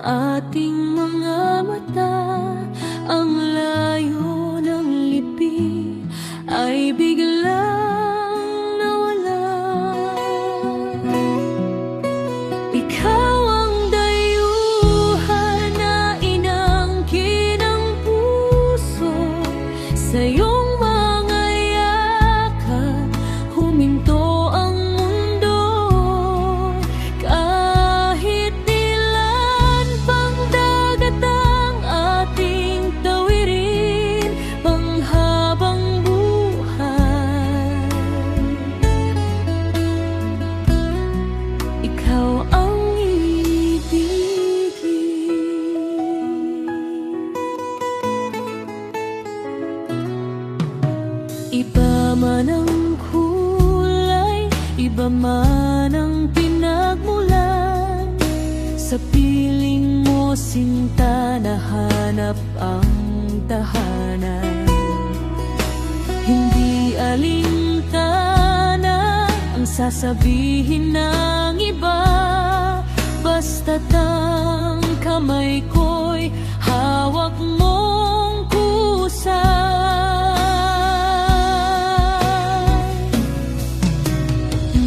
ating mga mata. Ang layo ng lipi ay biglang nawala. Ikaw ang dayuhan na inangkin ng puso. Sa iyong mga yakap huminto ang mundo. Kahit ilan pang dagat ang ating tawirin, panghabang buhay, ikaw ang ibigin. Iba man ang kulay, iba man ang pinagmulan, sa piling mo sinta nahanap ang tahanan. Hindi alintana ang sasabihin ng iba, basta't ang kamay ko'y hawak mong kusa.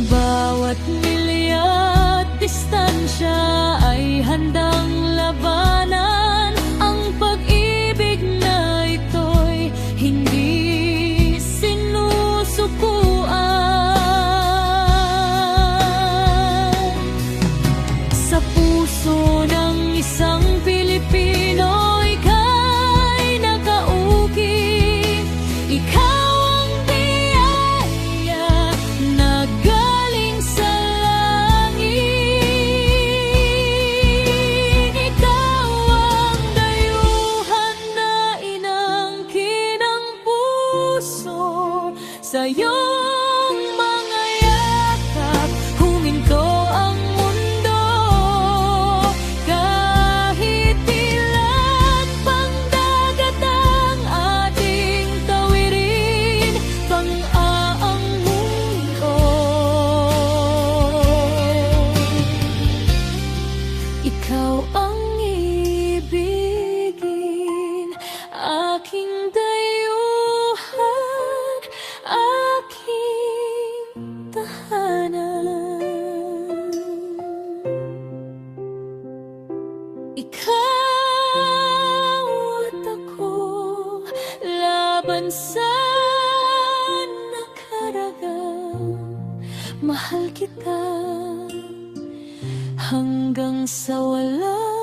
Bawat milya't distansya ay handang labanan. Ang pag-ibig na ito'y hindi sinusukuan. Sa puso ng isang Pilipino, ika'y nakaukit. Ikaw ang biyaya na galing sa langit. Ikaw ang dayuhan na inangkin ng puso. Sa iyong mga yakap huminto ang mundo. Kahit ilan pang dagat ang ating tawirin, pang-aang mundo, ikaw ang ibigin. Aking dayuhan, aking tahanan. Ikaw at ako, laban sa nakaraan. Mahal kita hanggang sa wala.